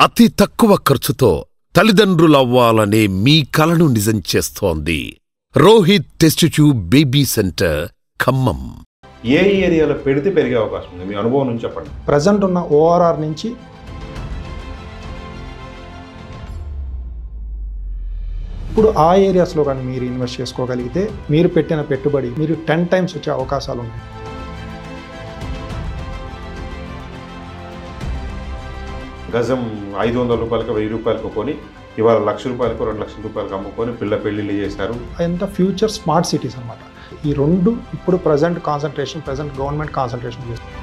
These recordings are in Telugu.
అతి తక్కువ ఖర్చుతో తల్లిదండ్రులవ్వాలనే మీ కలను నిజం చేస్తోంది Rohit test tube baby centre Khammam. ఏ ఏరియాలో పెడితే పెరిగే అవకాశం ఉంది? మీ అనుభవం నుంచి చెప్పండి. ప్రజెంట్ ఉన్న ఓఆర్ఆర్ నుంచి ఇప్పుడు ఆ ఏరియాస్లో కానీ మీరు ఇన్వెస్ట్ చేసుకోగలిగితే మీరు పెట్టిన పెట్టుబడి మీరు 10 టైమ్స్ వచ్చే అవకాశాలు ఉన్నాయి. గజం 500 రూపాయలకు 1000 రూపాయలకు కొని ఇవాళ 1,00,000 రూపాయలకు 2,00,000 రూపాయలకు అమ్ముకొని పిల్ల పెళ్లిళ్ళు చేశారు. ఎంత ఫ్యూచర్ స్మార్ట్ సిటీస్ అనమాట. ఈ రెండు ఇప్పుడు ప్రజెంట్ గవర్నమెంట్ కాన్సన్ట్రేషన్ చేస్తుంది.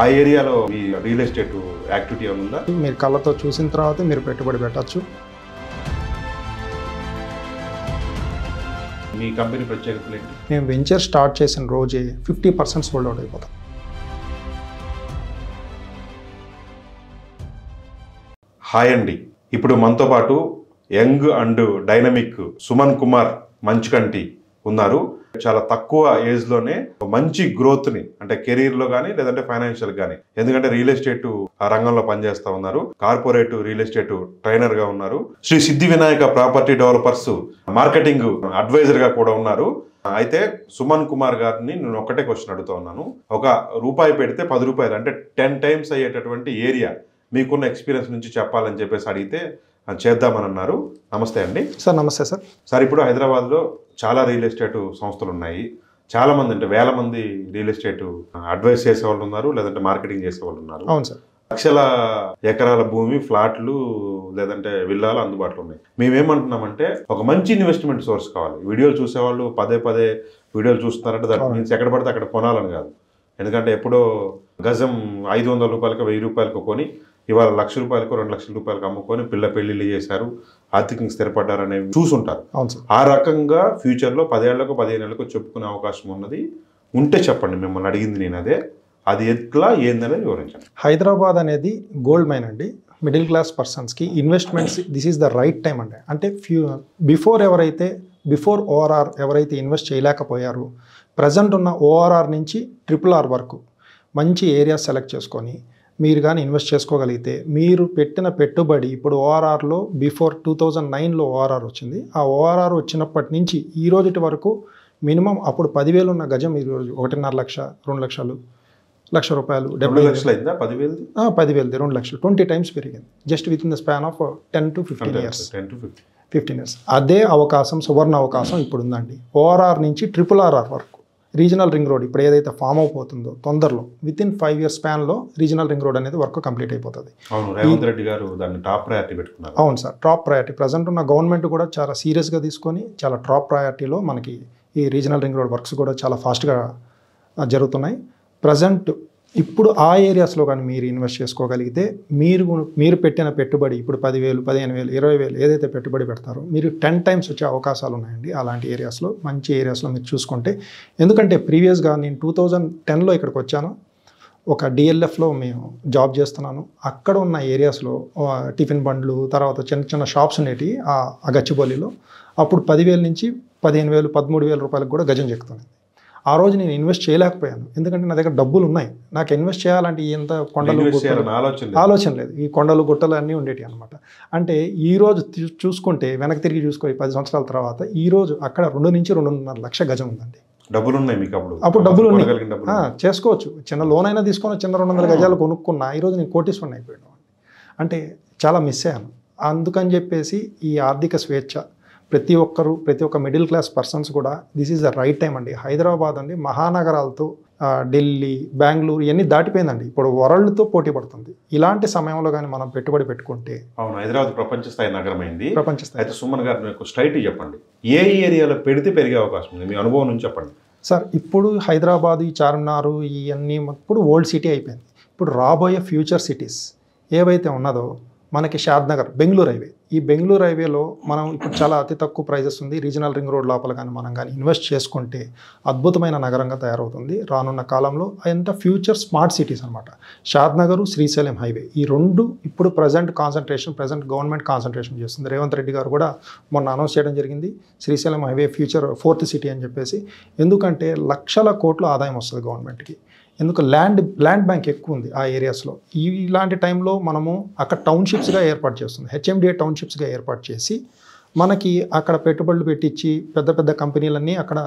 ఆ ఏరియాలో ఈ రియల్ ఎస్టేట్ యాక్టివిటీ ఉందా? మీరు కళ్ళతో చూసిన తర్వాత మీరు పెట్టుబడి పెట్టచ్చు. మీ కంపెనీ ప్రత్యేకతలు ఏంటి? మేము వెంచర్ స్టార్ట్ చేసిన రోజే 50% సోల్డ్ అవుట్ అయిపోతాం. హాయ్ అండి, ఇప్పుడు మనతో పాటు young and dynamic Suman Kumar Manchukanti ఉన్నారు. చాలా తక్కువ ఏజ్లోనే మంచి గ్రోత్ని అంటే కెరీర్లో కానీ లేదంటే ఫైనాన్షియల్ కానీ, ఎందుకంటే రియల్ ఎస్టేట్ రంగంలో పనిచేస్తూ ఉన్నారు. కార్పొరేట్ రియల్ ఎస్టేట్ ట్రైనర్గా ఉన్నారు. శ్రీ సిద్ధి వినాయక ప్రాపర్టీ డెవలపర్స్ మార్కెటింగ్ అడ్వైజర్గా కూడా ఉన్నారు. అయితే సుమన్ కుమార్ గారిని నేను ఒకటే క్వశ్చన్ అడుగుతా ఉన్నాను. ₹1 పెడితే 10 రూపాయలు అంటే 10 టైమ్స్ అయ్యేటటువంటి ఏరియా మీకున్న ఎక్స్పీరియన్స్ నుంచి చెప్పాలని చెప్పేసి అడిగితే చేద్దామని అన్నారు. నమస్తే అండి. సార్ నమస్తే సార్. సార్, ఇప్పుడు హైదరాబాద్లో చాలా రియల్ ఎస్టేట్ సంస్థలు ఉన్నాయి. చాలామంది అంటే వేల మంది రియల్ ఎస్టేట్ అడ్వైస్ చేసేవాళ్ళు ఉన్నారు, లేదంటే మార్కెటింగ్ చేసేవాళ్ళు ఉన్నారు. అవును సార్. లక్షల ఎకరాల భూమి, ఫ్లాట్లు లేదంటే విల్లాలు అందుబాటులో ఉన్నాయి. మేమేమంటున్నామంటే ఒక మంచి ఇన్వెస్ట్మెంట్ సోర్స్ కావాలి. వీడియోలు చూసేవాళ్ళు పదే వీడియోలు చూస్తున్నారంటే దట్ మీన్స్ ఎక్కడ పడితే అక్కడ కొనాలని కాదు. ఎందుకంటే ఎప్పుడో గజం 500 రూపాయలకు 1000 రూపాయలకు కొని ఇవాళ 1,00,000 రూపాయలకు 2,00,000 రూపాయలకు అమ్ముకొని పిల్ల పెళ్లిళ్ళు చేశారు, ఆర్థికంగా స్థిరపడ్డారనేవి చూసుంటారు. ఆ రకంగా ఫ్యూచర్లో 10 ఏళ్లకు 15 ఏళ్లకు చెప్పుకునే అవకాశం ఉన్నది ఉంటే చెప్పండి. మిమ్మల్ని అడిగింది నేను అదే. అది ఎట్లా ఏందనేది వివరించండి. హైదరాబాద్ అనేది గోల్డ్ మైన్ అండి. మిడిల్ క్లాస్ పర్సన్స్కి investments this is the right time అండి. అంటే బిఫోర్ ఓఆర్ఆర్ ఎవరైతే ఇన్వెస్ట్ చేయలేకపోయారు, ప్రజెంట్ ఉన్న ఓఆర్ఆర్ నుంచి RRR వరకు మంచి ఏరియా సెలెక్ట్ చేసుకొని మీరు కానీ ఇన్వెస్ట్ చేసుకోగలిగితే మీరు పెట్టిన పెట్టుబడి ఇప్పుడు ఓఆర్ఆర్లో బిఫోర్ 2009లో ఓఆర్ఆర్ వచ్చింది. ఆ ఓఆర్ఆర్ వచ్చినప్పటి నుంచి ఈ రోజుటి వరకు మినిమం అప్పుడు 10,000 ఉన్న గజం ఈరోజు 1.5 లక్ష, 2 లక్షలు, ₹1,00,000, 70 లక్షలు అయిందా? 10,000 2 లక్షలు 20 టైమ్స్ పెరిగింది just with in the span of 10 to 15 years. 15 years. అదే అవకాశం, సువర్ణ అవకాశం ఇప్పుడు ఉందండి. ఓఆర్ఆర్ నుంచి RRR వరకు రీజనల్ రింగ్ రోడ్ ఇప్పుడు ఏదైతే ఫామ్ అయిపోతుందో తొందరలో విత్ ఇన్ 5 ఇయర్స్ స్పాన్లో రీజనల్ రింగ్ రోడ్ అనేది వర్క్ కంప్లీట్ అయిపోతుంది. రేవంత్ రెడ్డి గారు దాన్ని టాప్ ప్రయారిటీ పెట్టుకున్నారు. అవును సార్, టాప్ ప్రయారిటీ. ప్రజెంట్ ఉన్న గవర్నమెంట్ కూడా చాలా సీరియస్గా తీసుకొని చాలా టాప్ ప్రయారిటీలో మనకి ఈ రీజనల్ రింగ్ రోడ్ వర్క్స్ కూడా చాలా ఫాస్ట్గా జరుగుతున్నాయి. ప్రజెంట్ ఇప్పుడు ఆ ఏరియాస్లో కానీ మీరు ఇన్వెస్ట్ చేసుకోగలిగితే మీరు పెట్టిన పెట్టుబడి ఇప్పుడు 10,000, 15,000, 20,000 ఏదైతే పెట్టుబడి పెడతారో మీరు 10 టైమ్స్ వచ్చే అవకాశాలు ఉన్నాయండి. అలాంటి ఏరియాస్లో, మంచి ఏరియాస్లో మీరు చూసుకుంటే. ఎందుకంటే ప్రీవియస్గా నేను 2010లో ఇక్కడికి వచ్చాను. ఒక DLFలో మేము జాబ్ చేస్తున్నాను. అక్కడ ఉన్న ఏరియాస్లో టిఫిన్ బండ్లు, తర్వాత చిన్న షాప్స్ ఉండేవి ఆ గచ్చిబౌలిలో. అప్పుడు 10,000 నుంచి 15,000, 13,000 రూపాయలకు కూడా గజం చెక్కుతుంది. ఆ రోజు నేను ఇన్వెస్ట్ చేయలేకపోయాను. ఎందుకంటే నా దగ్గర డబ్బులు ఉన్నాయి. నాకు ఇన్వెస్ట్ చేయాలంటే ఎంత కొండలు ఆలోచన లేదు. ఈ కొండలు గుట్టలు అన్నీ ఉండేవి అనమాట. అంటే ఈరోజు చూసుకుంటే వెనక్కి తిరిగి చూసుకో 10 సంవత్సరాల తర్వాత ఈరోజు అక్కడ 2 నుంచి 2.5 లక్ష గజం ఉందండి. డబ్బులు ఉన్నాయి మీకు అప్పుడు డబ్బులు ఉన్నాయి, చేసుకోవచ్చు. చిన్న లోన్ అయినా తీసుకొని చిన్న 200 గజాలు కొనుక్కున్నా ఈరోజు నేను కోటీశ్వరుని అయిపోయాను. అంటే చాలా మిస్ అయ్యాను. అందుకని చెప్పేసి ఈ ఆర్థిక స్వేచ్ఛ ప్రతి ఒక్క మిడిల్ క్లాస్ పర్సన్స్ కూడా this is the right time అండి. హైదరాబాద్ అండి మహానగరాలతో ఢిల్లీ, బెంగళూరు ఇవన్నీ దాటిపోయిందండి. ఇప్పుడు వరల్డ్తో పోటీ పడుతుంది. ఇలాంటి సమయంలో కానీ మనం పెట్టుబడి పెట్టుకుంటే. అవును, హైదరాబాద్ ప్రపంచ స్థాయి నగరం అయింది. ప్రపంచ స్థాయి. అయితే సుమన్ గారు మీకు స్ట్రైట్ చెప్పండి, ఏ ఏరియాలో పెడితే పెరిగే అవకాశం ఉంది? మీ అనుభవం నుంచి చెప్పండి. సార్, ఇప్పుడు హైదరాబాద్, ఈ చార్మినార్ ఇవన్నీ ఇప్పుడు ఓల్డ్ సిటీ అయిపోయింది. ఇప్పుడు రాబోయే ఫ్యూచర్ సిటీస్ ఏవైతే ఉన్నదో మనకి షాద్నగర్, బెంగళూరు హైవే. ఈ బెంగళూరు హైవేలో మనం ఇప్పుడు చాలా అతి తక్కువ ప్రైజెస్ ఉంది. రీజనల్ రింగ్ రోడ్ లోపల కానీ మనం కానీ ఇన్వెస్ట్ చేసుకుంటే అద్భుతమైన నగరంగా తయారవుతుంది రానున్న కాలంలో. అదంతా ఫ్యూచర్ స్మార్ట్ సిటీస్ అనమాట. షాద్నగర్, శ్రీశైలం హైవే ఈ రెండు ఇప్పుడు ప్రజెంట్ గవర్నమెంట్ కాన్సన్ట్రేషన్ చేస్తుంది. రేవంత్ రెడ్డి గారు కూడా మొన్న అనౌన్స్ చేయడం జరిగింది Srisailam highway future 4th city అని చెప్పేసి. ఎందుకంటే లక్షల కోట్ల ఆదాయం వస్తుంది గవర్నమెంట్కి. ఎందుకు ల్యాండ్ బ్యాంక్ ఎక్కువ ఉంది ఆ ఏరియాస్లో. ఇలాంటి టైంలో మనము అక్కడ టౌన్షిప్స్గా ఏర్పాటు చేస్తుంది, హెచ్ఎండిఏ టౌన్షిప్స్గా ఏర్పాటు చేసి మనకి అక్కడ పెట్టుబడులు పెట్టించి పెద్ద పెద్ద కంపెనీలన్నీ అక్కడ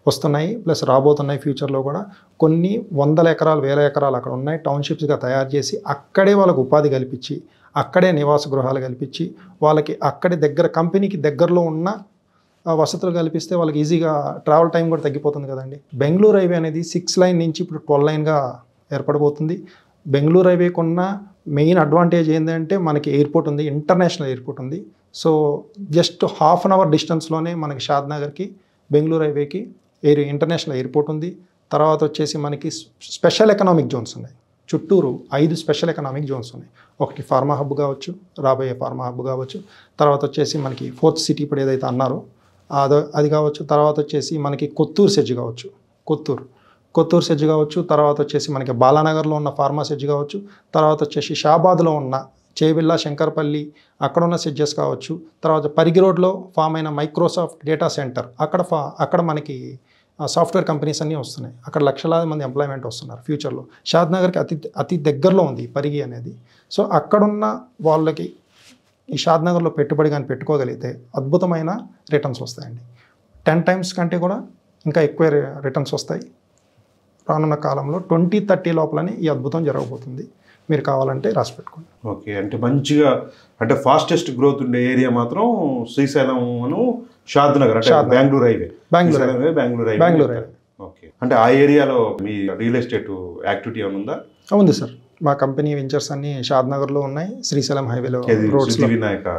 వస్తున్నాయి, ప్లస్ రాబోతున్నాయి ఫ్యూచర్లో కూడా. కొన్ని వందల ఎకరాలు, వేల ఎకరాలు అక్కడ ఉన్నాయి, టౌన్షిప్స్గా తయారు చేసి అక్కడే వాళ్ళకు ఉపాధి కల్పించి, అక్కడే నివాస గృహాలు కల్పించి, వాళ్ళకి అక్కడి కంపెనీకి దగ్గరలో ఉన్న వసతులు కల్పిస్తే వాళ్ళకి ఈజీగా ట్రావెల్ టైం కూడా తగ్గిపోతుంది కదండి. బెంగళూరు హైవే అనేది 6 లైన్ నుంచి ఇప్పుడు 12 లైన్గా ఏర్పడబోతుంది. బెంగళూరు హైవేకి ఉన్న మెయిన్ అడ్వాంటేజ్ ఏంటంటే మనకి ఎయిర్పోర్ట్ ఉంది, ఇంటర్నేషనల్ ఎయిర్పోర్ట్ ఉంది. So just half an hour డిస్టెన్స్లోనే మనకి షాద్నగర్కి బెంగళూరు హైవేకి ఇంటర్నేషనల్ ఎయిర్పోర్ట్ ఉంది. తర్వాత వచ్చేసి మనకి స్పెషల్ ఎకనామిక్ జోన్స్ ఉన్నాయి, చుట్టూరు 5 స్పెషల్ ఎకనామిక్ జోన్స్ ఉన్నాయి. ఒకటి ఫార్మా హబ్ కావచ్చు, రాబోయే ఫార్మా హబ్ కావచ్చు. తర్వాత వచ్చేసి మనకి 4th సిటీ ఇప్పుడు ఏదైతే అన్నారో అది కావచ్చు. తర్వాత వచ్చేసి మనకి కొత్తూరు సెజ్ కావచ్చు, కొత్తూరు సెజ్ కావచ్చు. తర్వాత వచ్చేసి మనకి బాలానగర్లో ఉన్న ఫార్మా సెజ్ కావచ్చు. తర్వాత వచ్చేసి షాబాద్లో ఉన్న చేవిల్లా, శంకర్పల్లి అక్కడ ఉన్న సెడ్జెస్ కావచ్చు. తర్వాత పరిగి రోడ్లో ఫామ్ అయిన మైక్రోసాఫ్ట్ డేటా సెంటర్, అక్కడ మనకి సాఫ్ట్వేర్ కంపెనీస్ అన్నీ వస్తున్నాయి. అక్కడ లక్షలాది మంది ఎంప్లాయ్మెంట్ వస్తున్నారు ఫ్యూచర్లో. షాద్నగర్కి అతి దగ్గరలో ఉంది పరిగి అనేది. సో అక్కడున్న వాళ్ళకి ఈ షాద్నగర్లో పెట్టుబడి కానీ పెట్టుకోగలిగితే అద్భుతమైన రిటర్న్స్ వస్తాయండి. 10 times కంటే కూడా ఇంకా ఎక్కువ రిటర్న్స్ వస్తాయి. రానున్న కాలంలో 2030 లోపలనే ఈ అద్భుతం జరగబోతుంది. మీరు కావాలంటే రాసి పెట్టుకోండి. ఓకే, అంటే మంచిగా అంటే ఫాస్టెస్ట్ గ్రోత్ ఉండే ఏరియా మాత్రం శ్రీశైలం షాద్నగర్, అంటే బెంగళూరు హైవే. ఓకే, అంటే ఆ ఏరియాలో మీ రియల్ ఎస్టేట్ యాక్టివిటీ ఏమైనా ఉందా? ఉంది సార్, మా కంపెనీ వెంచర్స్ అన్ని షాద్నగర్లో ఉన్నాయి, శ్రీశైలం హైవేలో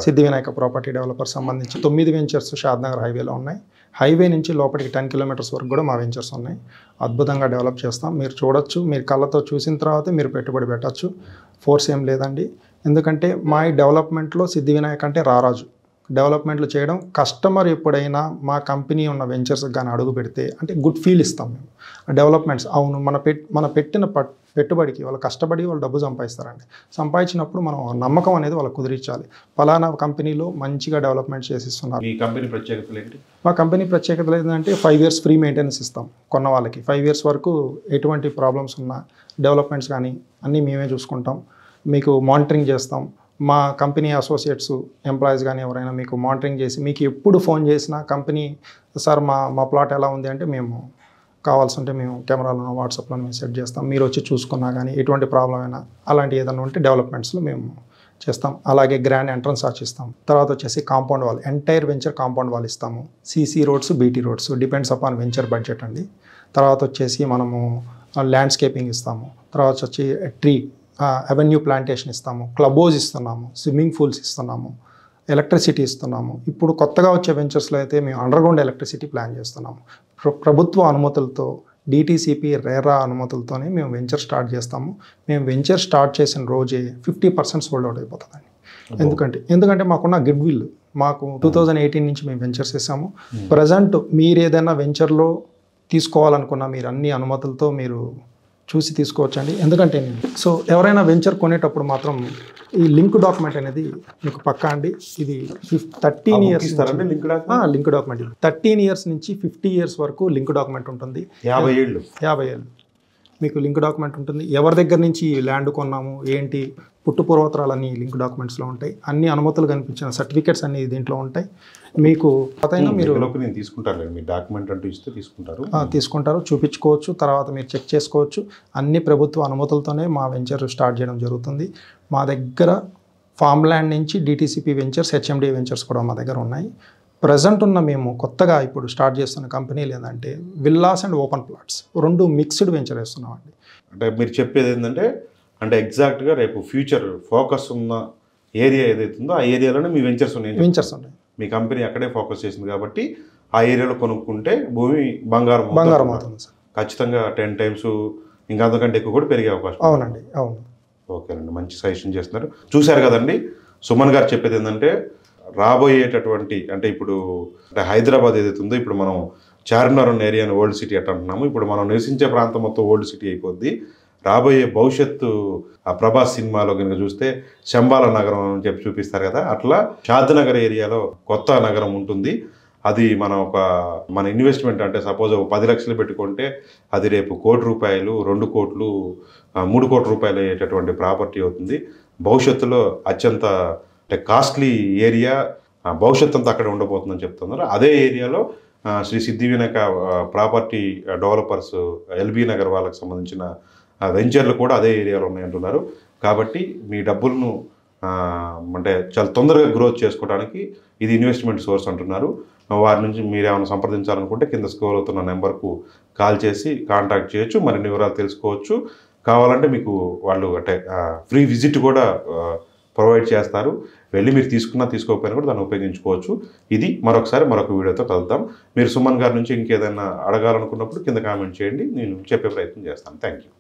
సిద్ధి వినాయక ప్రాపర్టీ డెవలపర్ సంబంధించి 9 వెంచర్స్ షాద్నగర్ హైవేలో ఉన్నాయి. హైవే నుంచి లోపలికి 10 kilometers వరకు కూడా మా వెంచర్స్ ఉన్నాయి. అద్భుతంగా డెవలప్ చేస్తాం, మీరు చూడొచ్చు. మీరు కళ్ళతో చూసిన తర్వాత మీరు పెట్టుబడి పెట్టచ్చు, ఫోర్స్ ఏం లేదండి. ఎందుకంటే మా ఈ డెవలప్మెంట్లో సిద్ధి వినాయక్ అంటే రారాజు. డెవలప్మెంట్లు చేయడం, కస్టమర్ ఎప్పుడైనా మా కంపెనీ ఉన్న వెంచర్స్కి కానీ అడుగు పెడితే అంటే గుడ్ ఫీల్ ఇస్తాం మేము. డెవలప్మెంట్స్ అవును మన పెట్టిన పెట్టుబడికి వాళ్ళు కష్టపడి వాళ్ళు డబ్బు సంపాదిస్తారండి. సంపాదించినప్పుడు మనం నమ్మకం అనేది వాళ్ళకి కుదిరించాలి. ఫలానా కంపెనీలో మంచిగా డెవలప్మెంట్ చేసిస్తున్నారు. ఈ కంపెనీ ప్రత్యేకతలు ఏంటి? మా కంపెనీ ప్రత్యేకతలు ఏంటంటే 5 years ఫ్రీ మెయింటెనెన్స్ ఇస్తాం కొన్న వాళ్ళకి. 5 years వరకు ఎటువంటి ప్రాబ్లమ్స్ ఉన్నా డెవలప్మెంట్స్ కానీ అన్నీ మేమే చూసుకుంటాం. మీకు మానిటరింగ్ చేస్తాం. మా కంపెనీ అసోసియేట్స్ ఎంప్లాయీస్ కానీ ఎవరైనా మీకు మానిటరింగ్ చేసి మీకు ఎప్పుడు ఫోన్ చేసినా కంపెనీ సార్ మా ప్లాట్ ఎలా ఉంది అంటే మేము కావాల్సి ఉంటే మేము కెమెరాలను వాట్సాప్లో మేము సెట్ చేస్తాం. మీరు వచ్చి చూసుకున్నా కానీ ఎటువంటి ప్రాబ్లం అయినా అలాంటి ఏదైనా ఉంటే డెవలప్మెంట్స్లో మేము చేస్తాం. అలాగే గ్రాండ్ ఎంట్రన్స్ ఆర్చ్ ఇస్తాం. తర్వాత వచ్చేసి compound wall, entire venture compound wall ఇస్తాము. CC roads, BT roads depends upon venture budget అండి. తర్వాత వచ్చేసి మనము ల్యాండ్స్కేపింగ్ ఇస్తాము. తర్వాత వచ్చి ట్రీ అవెన్యూ ప్లాంటేషన్ ఇస్తాము, క్లబ్ హౌస్ ఇస్తున్నాము, స్విమ్మింగ్ పూల్స్ ఇస్తున్నాము, ఎలక్ట్రిసిటీ ఇస్తున్నాము. ఇప్పుడు కొత్తగా వచ్చే వెంచర్స్లో అయితే మేము అండర్గ్రౌండ్ ఎలక్ట్రిసిటీ ప్లాన్ చేస్తున్నాము. ప్రభుత్వ అనుమతులతో, డిటీసీపీ, రేరా అనుమతులతోనే మేము వెంచర్ స్టార్ట్ చేస్తాము. మేము వెంచర్ స్టార్ట్ చేసిన రోజే 50% సోల్డ్ అవుట్ అయిపోతుందండి. ఎందుకంటే మాకున్న గుడ్ విల్, మాకు 2018 నుంచి మేము వెంచర్స్ చేసాము. ప్రజెంట్ మీరు ఏదైనా వెంచర్లో తీసుకోవాలనుకున్నా మీరు అన్ని అనుమతులతో మీరు చూసి తీసుకోవచ్చండి. ఎందుకంటే సో ఎవరైనా వెంచర్ కొనేటప్పుడు మాత్రం ఈ లింక్ డాక్యుమెంట్ అనేది మీకు పక్కా అండి. ఇది 13 years లింక్ డాక్యుమెంట్ 13 years నుంచి 50 years వరకు లింక్ డాక్యుమెంట్ ఉంటుంది. 50 ఏళ్ళు మీకు లింక్ డాక్యుమెంట్ ఉంటుంది. ఎవరి దగ్గర నుంచి ల్యాండ్ కొన్నాము ఏంటి పుట్టు పూర్వోత్తరాలన్నీ లింక్ డాక్యుమెంట్స్లో ఉంటాయి. అన్ని అనుమతులు కనిపించిన సర్టిఫికేట్స్ అన్ని దీంట్లో ఉంటాయి. మీకు మీరు తీసుకుంటారు, మీ డాక్యుమెంట్ అంటూ ఇస్తే తీసుకుంటారు, చూపించుకోవచ్చు. తర్వాత మీరు చెక్ చేసుకోవచ్చు. అన్ని ప్రభుత్వ అనుమతులతోనే మా వెంచర్ స్టార్ట్ చేయడం జరుగుతుంది. మా దగ్గర ఫామ్ ల్యాండ్ నుంచి డిటీసీపీ వెంచర్స్, హెచ్ఎండి వెంచర్స్ కూడా మా దగ్గర ఉన్నాయి. ప్రజెంట్ ఉన్న మేము కొత్తగా ఇప్పుడు స్టార్ట్ చేస్తున్న కంపెనీలు ఏంటంటే villas and open plots 2 mixed venture వేస్తున్నామండి. అంటే మీరు చెప్పేది ఏంటంటే ఎగ్జాక్ట్గా రేపు ఫ్యూచర్ ఫోకస్ ఉన్న ఏరియా ఏదైతుందో ఆ ఏరియాలోనే మీ వెంచర్స్ ఉన్నాయి. మీ కంపెనీ అక్కడే ఫోకస్ చేసింది కాబట్టి ఆ ఏరియాలో కొనుక్కుంటే భూమి బంగారం అవుతుంది సార్. ఖచ్చితంగా 10 times ఇంకా అంతకంటే ఎక్కువ కూడా పెరిగే అవకాశం. అవునండి, అవును. ఓకేనండి, మంచి సజెషన్ చేస్తున్నారు. చూశారు కదండి, సుమన్ గారు చెప్పేది ఏంటంటే రాబోయేటటువంటి అంటే ఇప్పుడు హైదరాబాద్ ఏదైతే ఉందో ఇప్పుడు మనం చార్మినార్ ఉన్న ఏరియాని ఓల్డ్ సిటీ అట్లా అంటున్నాము. ఇప్పుడు మనం నివసించే ప్రాంతం మొత్తం ఓల్డ్ సిటీ అయిపోద్ది. రాబోయే భవిష్యత్తు ఆ ప్రభాస్ సినిమాలో కనుక చూస్తే శంబాల నగరం అని చెప్పి చూపిస్తారు కదా, అట్లా షాద్నగర్ ఏరియాలో కొత్త నగరం ఉంటుంది. అది మన ఇన్వెస్ట్మెంట్ అంటే సపోజ్ 10 లక్షలు పెట్టుకుంటే అది రేపు ₹1 కోటి, 2 కోట్లు, 3 కోట్ల రూపాయలు అయ్యేటటువంటి ప్రాపర్టీ అవుతుంది. భవిష్యత్తులో అత్యంత అంటే కాస్ట్లీ ఏరియా, భవిష్యత్తు అంతా అక్కడ ఉండబోతుందని చెప్తున్నారు. అదే ఏరియాలో శ్రీ సిద్ధి Vinayaka property developers LB Nagar వాళ్ళకి సంబంధించిన వెంచర్లు కూడా అదే ఏరియాలో ఉన్నాయంటున్నారు. కాబట్టి మీ డబ్బులను అంటే చాలా తొందరగా గ్రోత్ చేసుకోవడానికి ఇది ఇన్వెస్ట్మెంట్ సోర్స్ అంటున్నారు. వారి నుంచి మీరు ఏమైనా సంప్రదించాలనుకుంటే కింద స్క్రోల్ అవుతున్న నెంబర్కు కాల్ చేసి కాంటాక్ట్ చేయొచ్చు, మరిన్ని వివరాలు తెలుసుకోవచ్చు. కావాలంటే మీకు వాళ్ళు అంటే ఫ్రీ విజిట్ కూడా ప్రొవైడ్ చేస్తారు. వెళ్ళి మీరు తీసుకోకపోయినా కూడా దాన్ని ఉపయోగించుకోవచ్చు. ఇది మరొక వీడియోతో కలుద్దాం. మీరు సుమన్ గారి నుంచి ఇంకేదైనా అడగాలనుకున్నప్పుడు కింద కామెంట్ చేయండి, నేను చెప్పే ప్రయత్నం చేస్తాను. Thank you.